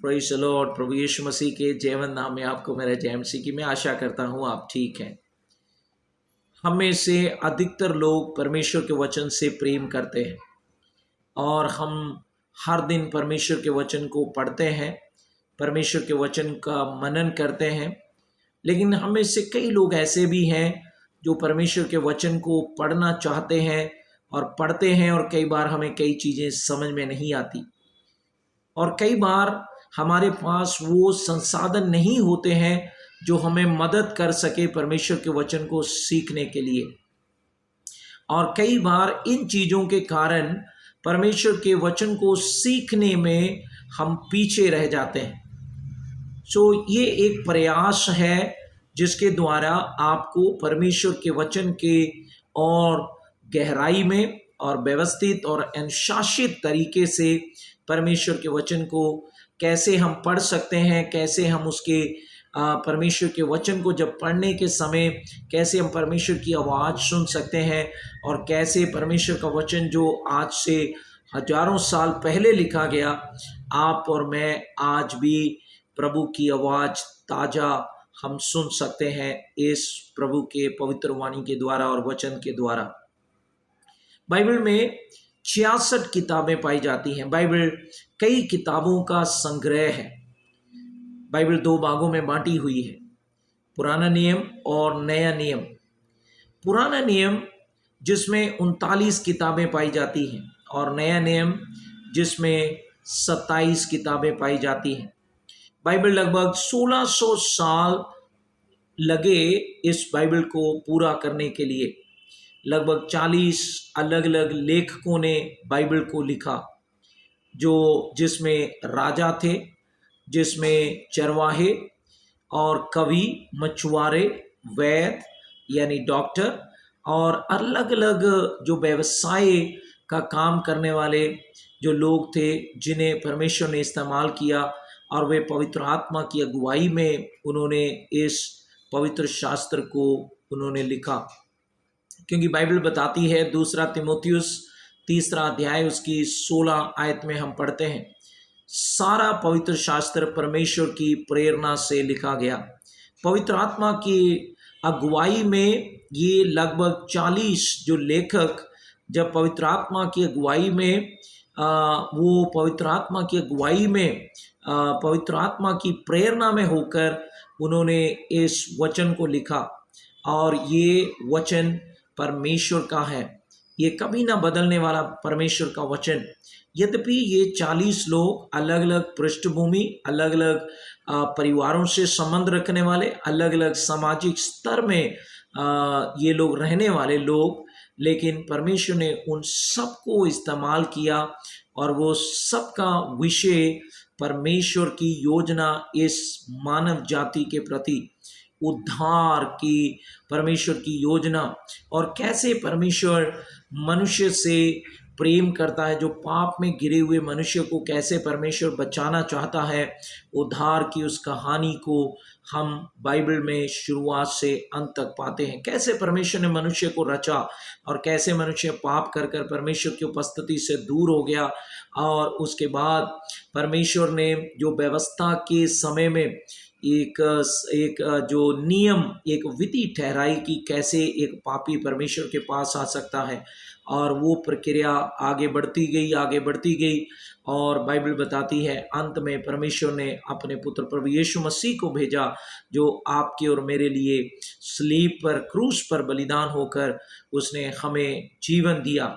Praise the Lord. प्रभु यीशु मसीह के जीवन नाम में आपको मेरा जय मसीह की। मैं आशा करता हूँ आप ठीक हैं। हम में से अधिकतर लोग परमेश्वर के वचन से प्रेम करते हैं और हम हर दिन परमेश्वर के वचन को पढ़ते हैं, परमेश्वर के वचन का मनन करते हैं। लेकिन हम में से कई लोग ऐसे भी हैं जो परमेश्वर के वचन को पढ़ना चाहते हैं और पढ़ते हैं, और कई बार हमें कई चीज़ें समझ में नहीं आती, और कई बार हमारे पास वो संसाधन नहीं होते हैं जो हमें मदद कर सके परमेश्वर के वचन को सीखने के लिए। और कई बार इन चीज़ों के कारण परमेश्वर के वचन को सीखने में हम पीछे रह जाते हैं। ये एक प्रयास है जिसके द्वारा आपको परमेश्वर के वचन के और गहराई में और व्यवस्थित और अनुशासित तरीके से परमेश्वर के वचन को कैसे हम पढ़ सकते हैं, कैसे हम उसके परमेश्वर के वचन को जब पढ़ने के समय कैसे हम परमेश्वर की आवाज़ सुन सकते हैं, और कैसे परमेश्वर का वचन जो आज से हजारों साल पहले लिखा गया, आप और मैं आज भी प्रभु की आवाज़ ताज़ा हम सुन सकते हैं इस प्रभु के पवित्र वाणी के द्वारा और वचन के द्वारा। बाइबल में 66 किताबें पाई जाती हैं। बाइबल कई किताबों का संग्रह है। बाइबल 2 भागों में बांटी हुई है, पुराना नियम और नया नियम। पुराना नियम जिसमें 39 किताबें पाई जाती हैं, और नया नियम जिसमें 27 किताबें पाई जाती हैं। बाइबल लगभग 1600 साल लगे इस बाइबल को पूरा करने के लिए। लगभग 40 अलग अलग लेखकों ने बाइबल को लिखा, जिसमें राजा थे, जिसमें चरवाहे और कवि, मछुआरे, वैद्य यानी डॉक्टर, और अलग अलग जो व्यवसाय का काम करने वाले जो लोग थे जिन्हें परमेश्वर ने इस्तेमाल किया, और वे पवित्र आत्मा की अगुवाई में उन्होंने इस पवित्र शास्त्र को उन्होंने लिखा। क्योंकि बाइबल बताती है, 2 तीमुथियुस 3 अध्याय उसकी 16 आयत में हम पढ़ते हैं, सारा पवित्र शास्त्र परमेश्वर की प्रेरणा से लिखा गया। पवित्र आत्मा की अगुवाई में ये लगभग 40 जो लेखक जब पवित्र आत्मा की अगुवाई में वो पवित्र आत्मा की अगुवाई में पवित्र आत्मा की प्रेरणा में होकर उन्होंने इस वचन को लिखा, और ये वचन परमेश्वर का है। ये कभी ना बदलने वाला परमेश्वर का वचन। यद्यपि ये 40 लोग अलग अलग पृष्ठभूमि, अलग अलग परिवारों से संबंध रखने वाले, अलग अलग सामाजिक स्तर में ये लोग रहने वाले लोग, लेकिन परमेश्वर ने उन सबको इस्तेमाल किया, और वो सबका विषय परमेश्वर की योजना इस मानव जाति के प्रति, उद्धार की परमेश्वर की योजना, और कैसे परमेश्वर मनुष्य से प्रेम करता है, जो पाप में गिरे हुए मनुष्य को कैसे परमेश्वर बचाना चाहता है। उद्धार की उस कहानी को हम बाइबल में शुरुआत से अंत तक पाते हैं। कैसे परमेश्वर ने मनुष्य को रचा, और कैसे मनुष्य पाप कर कर परमेश्वर की उपस्थिति से दूर हो गया, और उसके बाद परमेश्वर ने जो व्यवस्था के समय में एक जो नियम, एक विधि ठहराई कि कैसे एक पापी परमेश्वर के पास आ सकता है, और वो प्रक्रिया आगे बढ़ती गई, और बाइबल बताती है अंत में परमेश्वर ने अपने पुत्र प्रभु यीशु मसीह को भेजा, जो आपके और मेरे लिए सलीब पर, क्रूस पर बलिदान होकर उसने हमें जीवन दिया।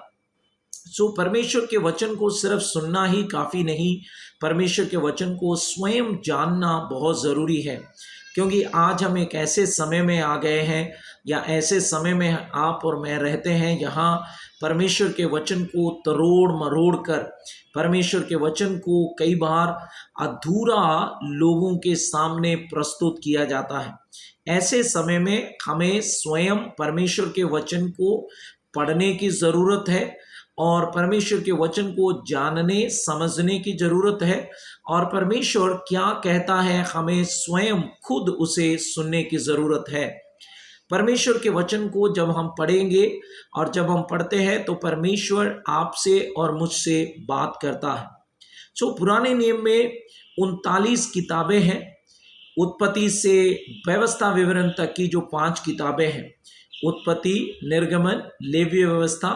परमेश्वर के वचन को सिर्फ सुनना ही काफ़ी नहीं, परमेश्वर के वचन को स्वयं जानना बहुत ज़रूरी है। क्योंकि आज हम एक ऐसे समय में आ गए हैं, या ऐसे समय में आप और मैं रहते हैं, जहाँ परमेश्वर के वचन को तरोड़ मरोड़ कर, परमेश्वर के वचन को कई बार अधूरा लोगों के सामने प्रस्तुत किया जाता है। ऐसे समय में हमें स्वयं परमेश्वर के वचन को पढ़ने की ज़रूरत है, और परमेश्वर के वचन को जानने समझने की ज़रूरत है, और परमेश्वर क्या कहता है हमें स्वयं खुद उसे सुनने की ज़रूरत है। परमेश्वर के वचन को जब हम पढ़ेंगे और जब हम पढ़ते हैं तो परमेश्वर आपसे और मुझसे बात करता है। पुराने नियम में 39 किताबें हैं। उत्पत्ति से व्यवस्था विवरण तक की जो 5 किताबें हैं, उत्पत्ति, निर्गमन, लेवीय व्यवस्था,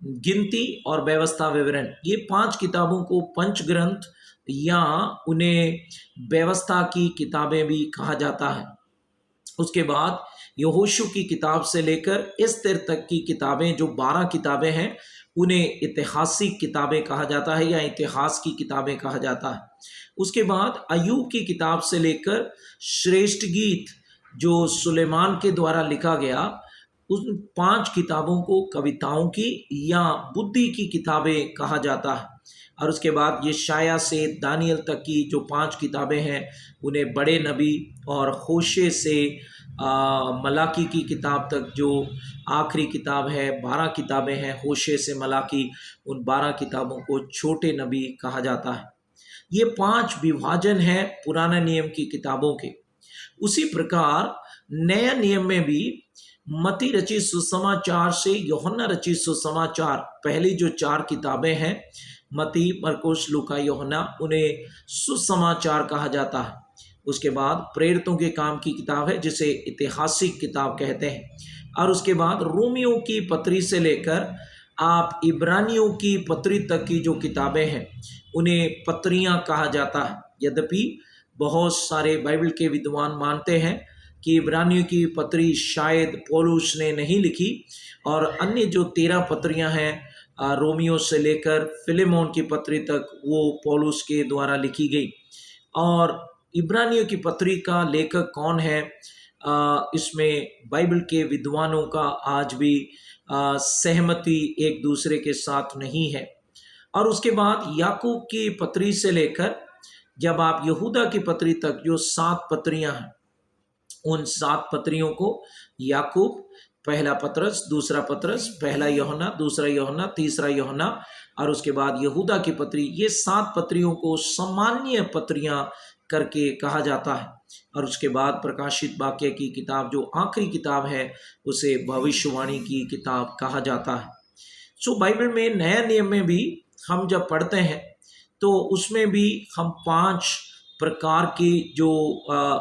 गिनती और व्यवस्था विवरण, ये 5 किताबों को पंच ग्रंथ या उन्हें व्यवस्था की किताबें भी कहा जाता है। उसके बाद यहोशू की किताब से लेकर एस्तेर तक की किताबें, जो 12 किताबें हैं, उन्हें ऐतिहासिक किताबें कहा जाता है या इतिहास की किताबें कहा जाता है। उसके बाद अय्यूब की किताब से लेकर श्रेष्ठ गीत जो सुलेमान के द्वारा लिखा गया, उन 5 किताबों को कविताओं की या बुद्धि की किताबें कहा जाता है। और उसके बाद यशाया से दानियल तक की जो 5 किताबें हैं, उन्हें बड़े नबी, और होशे से मलाकी की किताब तक जो आखिरी किताब है, 12 किताबें हैं होशे से मलाकी, उन 12 किताबों को छोटे नबी कहा जाता है। ये 5 विभाजन हैं पुराने नियम की किताबों के। उसी प्रकार नया नियम में भी मत्ती रचित सुसमाचार से यूहन्ना रचित सुसमाचार, पहली जो 4 किताबें हैं, मत्ती, मरकुस, लूका, यूहन्ना, उन्हें सुसमाचार कहा जाता है। उसके बाद प्रेरितों के काम की किताब है जिसे ऐतिहासिक किताब कहते हैं। और उसके बाद रोमियों की पत्री से लेकर आप इब्रानियों की पत्री तक की जो किताबें हैं, उन्हें पत्रियां कहा जाता है। यद्यपि बहुत सारे बाइबल के विद्वान मानते हैं कि इब्रानियों की पत्री शायद पौलुस ने नहीं लिखी, और अन्य जो 13 पत्रियां हैं रोमियो से लेकर फिलेमोन की पत्री तक, वो पौलुस के द्वारा लिखी गई। और इब्रानियों की पत्री का लेखक कौन है, इसमें बाइबल के विद्वानों का आज भी सहमति एक दूसरे के साथ नहीं है। और उसके बाद याकूब की पत्री से लेकर जब आप यहूदा की पत्री तक जो 7 पत्रियां हैं, उन 7 पत्रियों को याकूब, पहला पत्रस, दूसरा पत्रस, पहला यूहन्ना, दूसरा यूहन्ना, तीसरा यूहन्ना, और उसके बाद यहूदा की पत्री, ये 7 पत्रियों को सामान्य पत्रियां करके कहा जाता है। और उसके बाद प्रकाशित वाक्य की किताब जो आखिरी किताब है, उसे भविष्यवाणी की किताब कहा जाता है। सो बाइबल में नया नियम में भी हम जब पढ़ते हैं तो उसमें भी हम 5 प्रकार की जो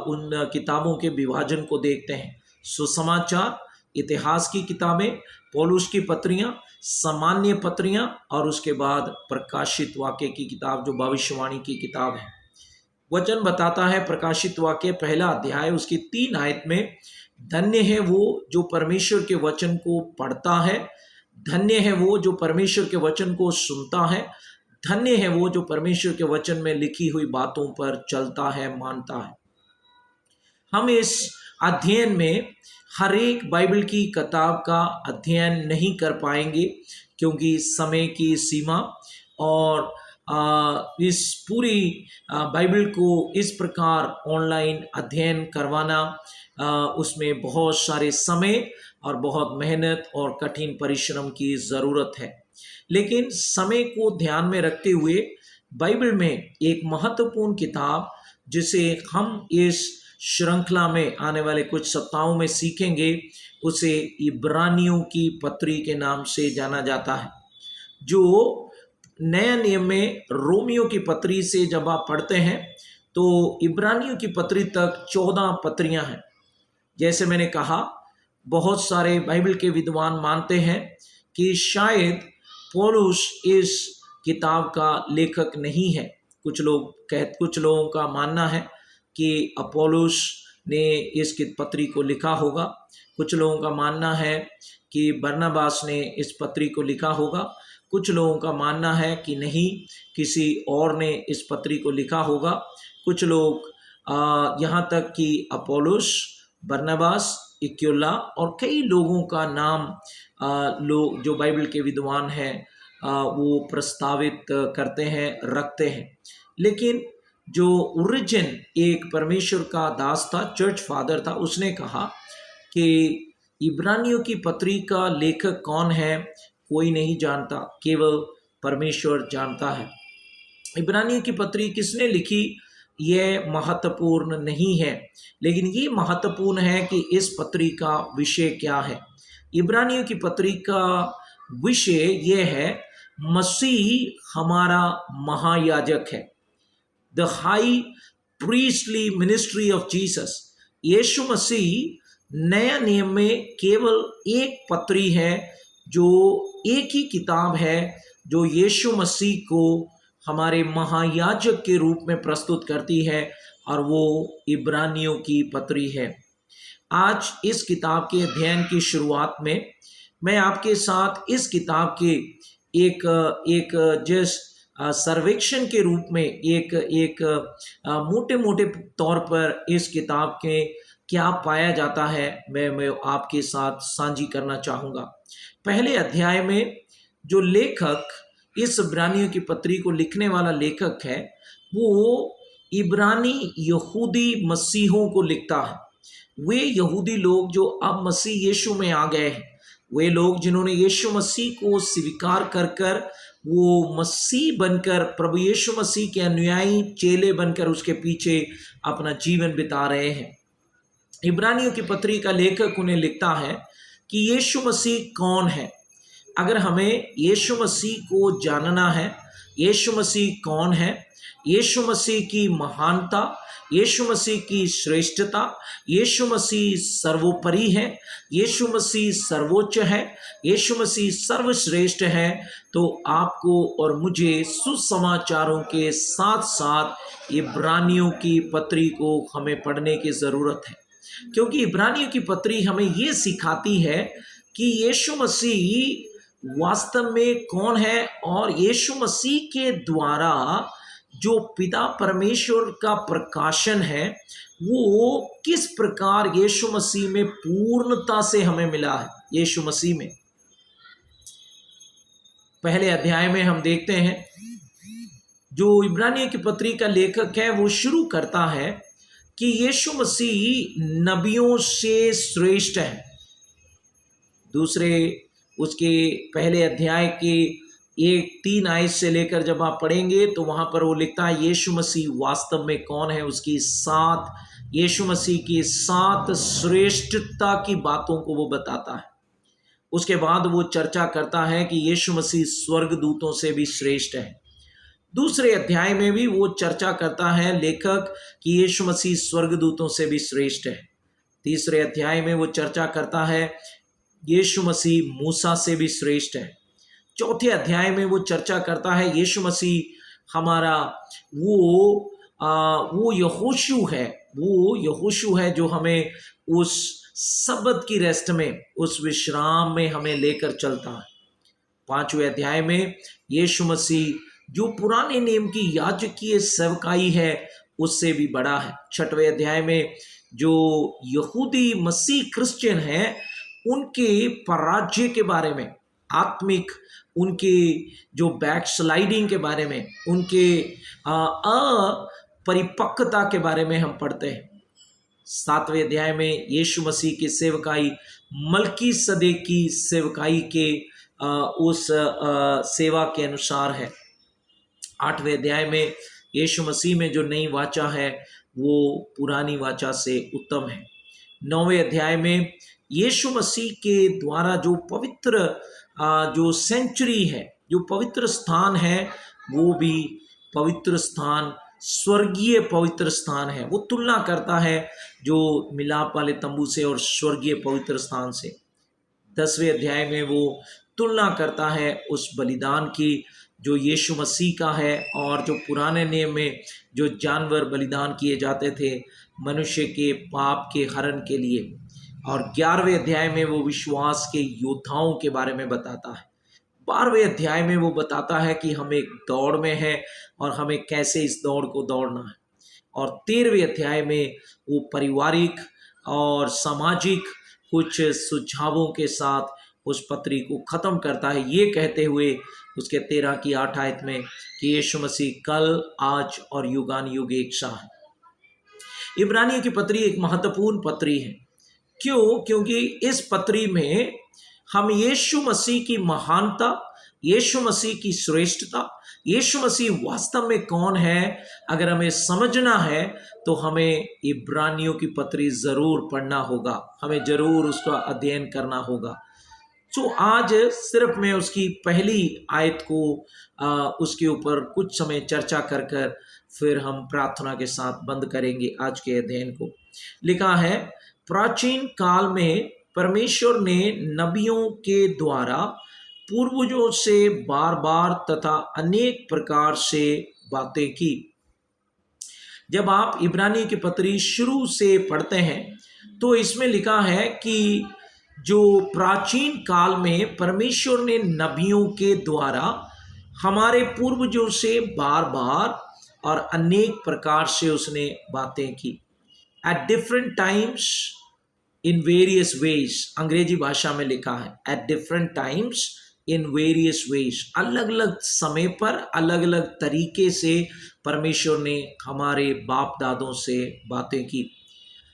उन किताबों के विभाजन को देखते हैं। सुसमाचार, इतिहास की किताबें, पौलुस की पत्रियां, सामान्य पत्रियां, और उसके बाद प्रकाशित वाक्य की किताब जो भविष्यवाणी की किताब है। वचन बताता है प्रकाशित वाक्य पहला अध्याय उसकी 3 आयत में, धन्य है वो जो परमेश्वर के वचन को पढ़ता है, धन्य है वो जो परमेश्वर के वचन को सुनता है, धन्य है वो जो परमेश्वर के वचन में लिखी हुई बातों पर चलता है, मानता है। हम इस अध्ययन में हर एक बाइबल की किताब का अध्ययन नहीं कर पाएंगे क्योंकि समय की सीमा, और इस पूरी बाइबल को इस प्रकार ऑनलाइन अध्ययन करवाना, उसमें बहुत सारे समय और बहुत मेहनत और कठिन परिश्रम की ज़रूरत है। लेकिन समय को ध्यान में रखते हुए बाइबल में एक महत्वपूर्ण किताब जिसे हम इस श्रृंखला में आने वाले कुछ सप्ताहों में सीखेंगे, उसे इब्रानियों की पत्री के नाम से जाना जाता है। जो नया नियम में रोमियो की पत्री से जब आप पढ़ते हैं तो इब्रानियों की पत्री तक 14 पत्रियां हैं। जैसे मैंने कहा, बहुत सारे बाइबल के विद्वान मानते हैं कि शायद पौलुस इस किताब का लेखक नहीं है। कुछ लोगों का मानना है कि अपोलोस ने इस पत्री को लिखा होगा। कुछ लोगों का मानना है कि बरनबास ने इस पत्री को लिखा होगा। कुछ लोगों का मानना है कि नहीं, किसी और ने इस पत्री को लिखा होगा। कुछ लोग यहाँ तक कि अपोलोस, बरनबास, इक्योला और कई लोगों का नाम लोग जो बाइबल के विद्वान हैं वो प्रस्तावित करते हैं, रखते हैं। लेकिन जो ओरिजिन एक परमेश्वर का दास था, चर्च फादर था, उसने कहा कि इब्रानियों की पत्री का लेखक कौन है कोई नहीं जानता, केवल परमेश्वर जानता है। इब्रानियों की पत्री किसने लिखी यह महत्वपूर्ण नहीं है, लेकिन ये महत्वपूर्ण है कि इस पत्री का विषय क्या है। इब्रानियों की पत्री का विषय यह है, मसीह हमारा महायाजक है। The high priestly ministry of Jesus. Yeshu Masih नया नियम में केवल एक पत्री है, जो एक ही किताब है जो यीशु मसीह को हमारे महायाजक के रूप में प्रस्तुत करती है, और वो इब्रानियों की पत्री है। आज इस किताब के अध्ययन की शुरुआत में मैं आपके साथ इस किताब के एक एक जिस सर्वेक्षण के रूप में एक मोटे मोटे तौर पर इस किताब के क्या पाया जाता है, मैं आपके साथ साझी करना चाहूँगा। पहले अध्याय में जो लेखक, इस इब्रानियों की पत्री को लिखने वाला लेखक है, वो इब्रानी यहूदी मसीहों को लिखता है। वे यहूदी लोग जो अब मसीह यीशु में आ गए हैं, वे लोग जिन्होंने यीशु मसीह को स्वीकार कर कर वो मसीह बनकर, प्रभु यीशु मसीह के अनुयायी चेले बनकर उसके पीछे अपना जीवन बिता रहे हैं। इब्रानियों की पत्री का लेखक उन्हें लिखता है कि यीशु मसीह कौन है। अगर हमें यीशु मसीह को जानना है, यीशु मसीह कौन है, यीशु मसीह की महानता, यीशु मसीह की श्रेष्ठता, यीशु मसीह सर्वोपरि है, यीशु मसीह सर्वोच्च है, यीशु मसीह सर्वश्रेष्ठ है, तो आपको और मुझे सुसमाचारों के साथ साथ इब्रानियों की पत्री को हमें पढ़ने की ज़रूरत है। क्योंकि इब्रानियों की पत्री हमें ये सिखाती है कि यीशु मसीह वास्तव में कौन है, और यीशु मसीह के द्वारा जो पिता परमेश्वर का प्रकाशन है वो किस प्रकार यीशु मसीह में पूर्णता से हमें मिला है। यीशु मसीह में पहले अध्याय में हम देखते हैं, जो इब्रानियों की पत्री का लेखक है वो शुरू करता है कि यीशु मसीह नबियों से श्रेष्ठ है। दूसरे उसके पहले अध्याय के 1-3 आयत से लेकर जब आप पढ़ेंगे तो वहाँ पर वो लिखता है यीशु मसीह वास्तव में कौन है, उसकी 7 यीशु मसीह की 7 श्रेष्ठता की बातों को वो बताता है। उसके बाद वो चर्चा करता है कि यीशु मसीह स्वर्गदूतों से भी श्रेष्ठ है। दूसरे अध्याय में भी वो चर्चा करता है लेखक कि यीशु मसीह स्वर्गदूतों से भी श्रेष्ठ है। तीसरे अध्याय में वो चर्चा करता है यीशु मसीह मूसा से भी श्रेष्ठ है। चौथे अध्याय में वो चर्चा करता है यीशु मसीह हमारा वो यहोशू है जो हमें उस सब्त की रेस्ट में, उस विश्राम में हमें लेकर चलता है। पांचवें अध्याय में यीशु मसीह जो पुराने नियम की याजकीय सेवकाई है उससे भी बड़ा है। छठवें अध्याय में जो यहूदी मसीह क्रिश्चियन है उनके पराजय के बारे में, आत्मिक उनके जो बैकस्लाइडिंग के बारे में, उनके अपरिपक्वता के बारे में हम पढ़ते हैं। 7वें अध्याय में यीशु मसीह की सेवकाई मलकीसदेक की सेवकाई के उस सेवा के अनुसार है। 8वें अध्याय में यीशु मसीह में जो नई वाचा है वो पुरानी वाचा से उत्तम है। 9वें अध्याय में यीशु मसीह के द्वारा जो पवित्र जो सेंचुरी है, जो पवित्र स्थान है, वो भी पवित्र स्थान, स्वर्गीय पवित्र स्थान है। वो तुलना करता है जो मिलाप वाले तंबू से और स्वर्गीय पवित्र स्थान से। 10वें अध्याय में वो तुलना करता है उस बलिदान की जो यीशु मसीह का है और जो पुराने नियम में जो जानवर बलिदान किए जाते थे मनुष्य के पाप के हरण के लिए। और 11वें अध्याय में वो विश्वास के योद्धाओं के बारे में बताता है। 12वें अध्याय में वो बताता है कि हम एक दौड़ में हैं और हमें कैसे इस दौड़ को दौड़ना है। और 13वें अध्याय में वो पारिवारिक और सामाजिक कुछ सुझावों के साथ उस पत्री को ख़त्म करता है, ये कहते हुए उसके 13 की 8 आयत में कि यीशु मसीह कल, आज और युगान युग एक सा है। इब्रानियों की पत्री एक महत्वपूर्ण पत्री है। क्यों? क्योंकि इस पत्री में हम यीशु मसीह की महानता, यीशु मसीह की श्रेष्ठता, यीशु मसीह वास्तव में कौन है, अगर हमें समझना है तो हमें इब्रानियों की पत्री ज़रूर पढ़ना होगा, हमें ज़रूर उसका अध्ययन करना होगा। तो आज सिर्फ मैं उसकी पहली आयत को उसके ऊपर कुछ समय चर्चा कर कर फिर हम प्रार्थना के साथ बंद करेंगे आज के अध्ययन को। लिखा है, प्राचीन काल में परमेश्वर ने नबियों के द्वारा पूर्वजों से बार बार तथा अनेक प्रकार से बातें की। जब आप इब्रानी की पत्री शुरू से पढ़ते हैं तो इसमें लिखा है कि जो प्राचीन काल में परमेश्वर ने नबियों के द्वारा हमारे पूर्वजों से बार बार और अनेक प्रकार से उसने बातें की। At different times in various ways, अंग्रेजी भाषा में लिखा है at different times in various ways, अलग अलग समय पर अलग अलग तरीके से परमेश्वर ने हमारे बाप दादों से बातें की।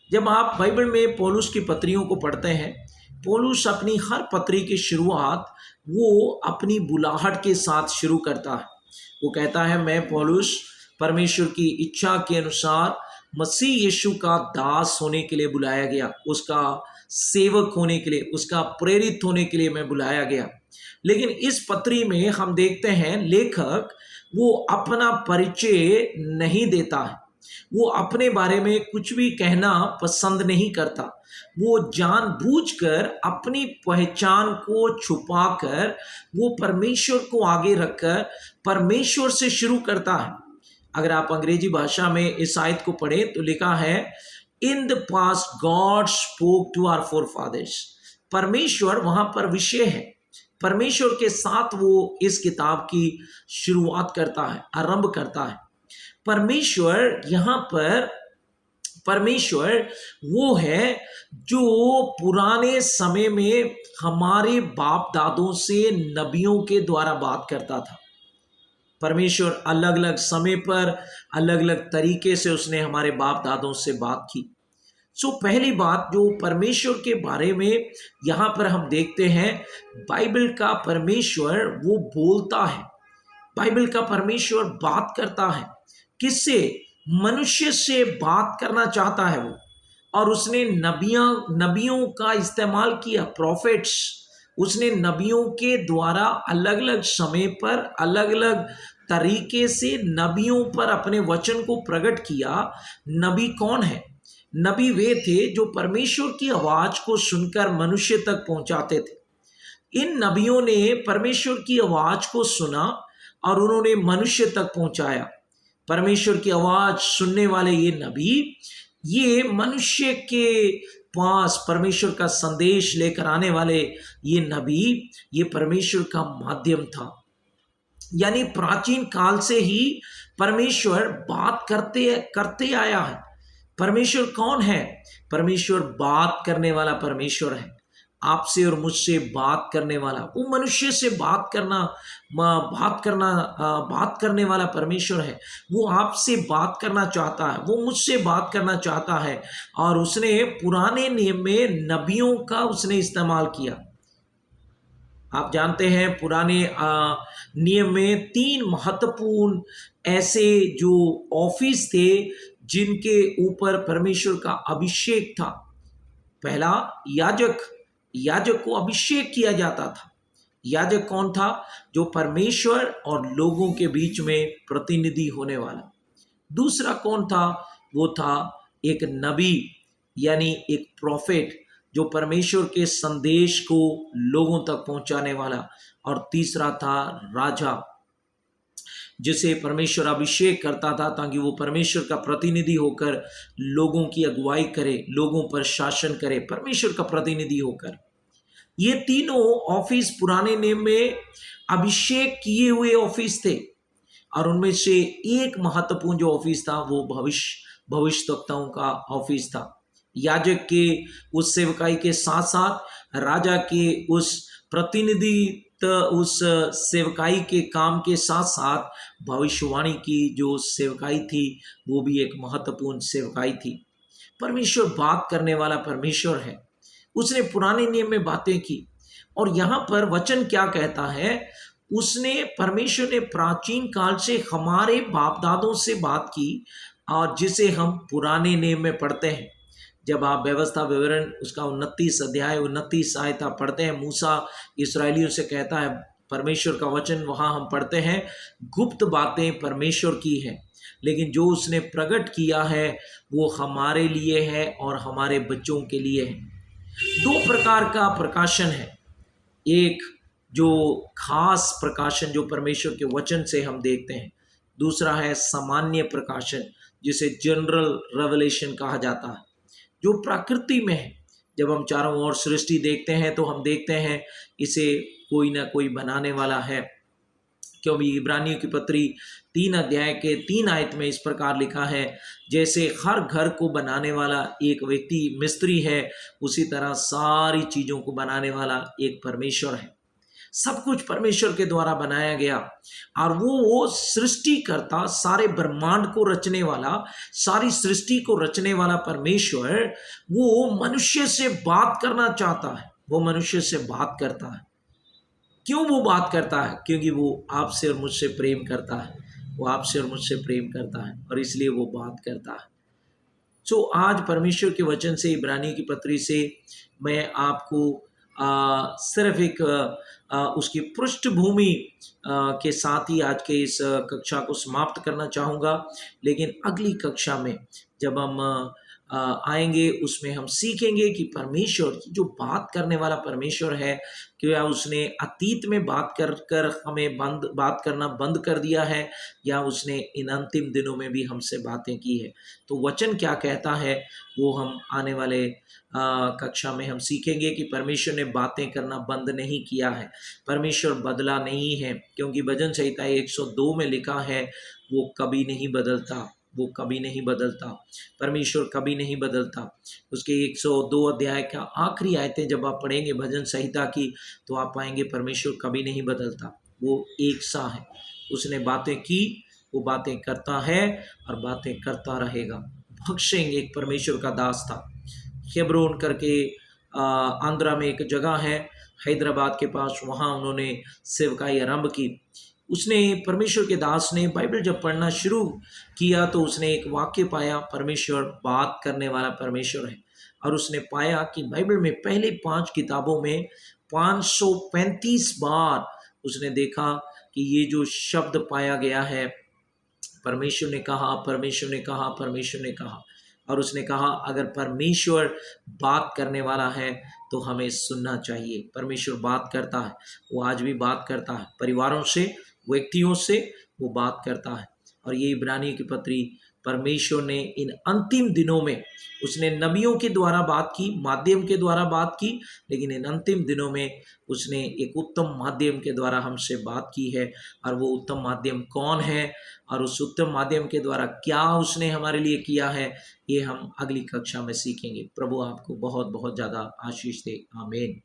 जब आप बाइबल में पौलुस की पत्रियों को पढ़ते हैं, पौलुस अपनी हर पत्री की शुरुआत वो अपनी बुलाहट के साथ शुरू करता है। वो कहता है, मैं पौलुस परमेश्वर की इच्छा के अनुसार मसीह यीशु का दास होने के लिए बुलाया गया, उसका सेवक होने के लिए, उसका प्रेरित होने के लिए मैं बुलाया गया। लेकिन इस पत्री में हम देखते हैं लेखक वो अपना परिचय नहीं देता है, वो अपने बारे में कुछ भी कहना पसंद नहीं करता। वो जानबूझकर अपनी पहचान को छुपाकर वो परमेश्वर को आगे रखकर परमेश्वर से शुरू करता है। अगर आप अंग्रेजी भाषा में इस आयत को पढ़ें तो लिखा है, in the past God spoke to our forefathers. परमेश्वर वहां पर विषय है, परमेश्वर के साथ वो इस किताब की शुरुआत करता है, आरंभ करता है। परमेश्वर यहाँ पर परमेश्वर वो है जो पुराने समय में हमारे बाप दादों से नबियों के द्वारा बात करता था। परमेश्वर अलग अलग समय पर अलग अलग तरीके से उसने हमारे बाप दादों से बात की। सो पहली बात जो परमेश्वर के बारे में यहाँ पर हम देखते हैं, बाइबल का परमेश्वर वो बोलता है, बाइबल का परमेश्वर बात करता है। किससे? मनुष्य से बात करना चाहता है वो, और उसने नबियों का इस्तेमाल किया, प्रॉफिट्स। उसने नबियों के द्वारा अलग अलग समय पर अलग अलग तरीके से नबियों पर अपने वचन को प्रकट किया। नबी कौन है? नबी वे थे जो परमेश्वर की आवाज को सुनकर मनुष्य तक पहुंचाते थे। इन नबियों ने परमेश्वर की आवाज को सुना और उन्होंने मनुष्य तक पहुंचाया। परमेश्वर की आवाज सुनने वाले ये नबी, ये मनुष्य के पास परमेश्वर का संदेश लेकर आने वाले ये नबी, ये परमेश्वर का माध्यम था। यानी प्राचीन काल से ही परमेश्वर बात करते आया है। परमेश्वर कौन है? परमेश्वर बात करने वाला परमेश्वर है, आपसे और मुझसे बात करने वाला। वो मनुष्य से बात करने वाला परमेश्वर है। वो आपसे बात करना चाहता है, वो मुझसे बात करना चाहता है। और उसने पुराने नियम में नबियों का उसने इस्तेमाल किया। आप जानते हैं पुराने नियम में 3 महत्वपूर्ण ऐसे जो ऑफिस थे जिनके ऊपर परमेश्वर का अभिषेक था। पहला, याजक को अभिषेक किया जाता था। याजक कौन था? जो परमेश्वर और लोगों के बीच में प्रतिनिधि होने वाला। दूसरा कौन था? वो था एक नबी, यानी एक प्रॉफिट, जो परमेश्वर के संदेश को लोगों तक पहुंचाने वाला। और तीसरा था राजा, जिसे परमेश्वर अभिषेक करता था ताकि वो परमेश्वर का प्रतिनिधि होकर लोगों की अगुवाई करे, लोगों पर शासन करे, परमेश्वर का प्रतिनिधि होकर। ये तीनों ऑफिस पुराने नियम में अभिषेक किए हुए ऑफिस थे। और उनमें से एक महत्वपूर्ण जो ऑफिस था वो भविष्यवक्ताओं का ऑफिस था। याजक के उस सेवकाई के साथ साथ राजा के उस प्रतिनिधि उस सेवकाई के काम के साथ साथ भविष्यवाणी की जो सेवकाई थी वो भी एक महत्वपूर्ण सेवकाई थी। परमेश्वर बात करने वाला परमेश्वर है। उसने पुराने नियम में बातें की। और यहाँ पर वचन क्या कहता है? परमेश्वर ने प्राचीन काल से हमारे बाप दादों से बात की, और जिसे हम पुराने नियम में पढ़ते हैं। जब आप व्यवस्था विवरण उसका 29 अध्याय 29 आयता पढ़ते हैं, मूसा इसराइलियों से कहता है, परमेश्वर का वचन वहाँ हम पढ़ते हैं, गुप्त बातें परमेश्वर की है, लेकिन जो उसने प्रकट किया है वो हमारे लिए है और हमारे बच्चों के लिए है। दो प्रकार का प्रकाशन है, एक जो खास प्रकाशन जो परमेश्वर के वचन से हम देखते हैं, दूसरा है सामान्य प्रकाशन जिसे जनरल रेवलेशन कहा जाता है, जो प्रकृति में है। जब हम चारों ओर सृष्टि देखते हैं तो हम देखते हैं इसे कोई ना कोई बनाने वाला है, क्योंकि इब्रानियों की पत्री 3 अध्याय के 3 आयत में इस प्रकार लिखा है, जैसे हर घर को बनाने वाला एक व्यक्ति मिस्त्री है, उसी तरह सारी चीज़ों को बनाने वाला एक परमेश्वर है। सब कुछ परमेश्वर के द्वारा बनाया गया, और वो सृष्टि करता, सारे ब्रह्मांड को रचने वाला, सारी सृष्टि को रचने वाला परमेश्वर वो मनुष्य से बात करना चाहता है। वो मनुष्य से बात करता है। क्यों वो बात करता है? क्योंकि वो आपसे और मुझसे प्रेम करता है। वो आपसे और मुझसे प्रेम करता है और इसलिए वो बात करता है। सो आज परमेश्वर के वचन से, इब्रानी की पत्री से मैं आपको सिर्फ एक उसकी पृष्ठभूमि के साथ ही आज के इस कक्षा को समाप्त करना चाहूँगा। लेकिन अगली कक्षा में जब हम आएंगे उसमें हम सीखेंगे कि परमेश्वर जो बात करने वाला परमेश्वर है, क्या उसने अतीत में बात कर हमें बात करना बंद कर दिया है, या उसने इन अंतिम दिनों में भी हमसे बातें की है। तो वचन क्या कहता है वो हम आने वाले कक्षा में हम सीखेंगे कि परमेश्वर ने बातें करना बंद नहीं किया है, परमेश्वर बदला नहीं है, क्योंकि भजन संहिता 102 में लिखा है वो कभी नहीं बदलता, वो कभी नहीं बदलता, परमेश्वर कभी नहीं बदलता। उसके 102 अध्याय का आखिरी आयतें जब आप पढ़ेंगे भजन संहिता की तो आप पाएंगे परमेश्वर कभी नहीं बदलता, वो एक सा है। उसने बातें की, वो बातें करता है और बातें करता रहेगा। भक्सिंग एक परमेश्वर का दास था। हेब्रोन करके आंध्रा में एक जगह है हैदराबाद के पास, वहाँ उन्होंने सेवकाई आरंभ की। उसने परमेश्वर के दास ने बाइबल जब पढ़ना शुरू किया तो उसने एक वाक्य पाया, परमेश्वर बात करने वाला परमेश्वर है। और उसने पाया कि बाइबल में पहले 5 किताबों में 535 बार उसने देखा कि ये जो शब्द पाया गया है, परमेश्वर ने कहा, परमेश्वर ने कहा, परमेश्वर ने कहा। और उसने कहा अगर परमेश्वर बात करने वाला है तो हमें सुनना चाहिए। परमेश्वर बात करता है, वो आज भी बात करता है, परिवारों से, व्यक्तियों से वो बात करता है। और ये इब्रानी की पत्री परमेश्वर ने इन अंतिम दिनों में, उसने नबियों के द्वारा बात की, माध्यम के द्वारा बात की, लेकिन इन अंतिम दिनों में उसने एक उत्तम माध्यम के द्वारा हमसे बात की है। और वो उत्तम माध्यम कौन है और उस उत्तम माध्यम के द्वारा क्या उसने हमारे लिए किया है, ये हम अगली कक्षा में सीखेंगे। प्रभु आपको बहुत बहुत ज़्यादा आशीष दे। आमीन।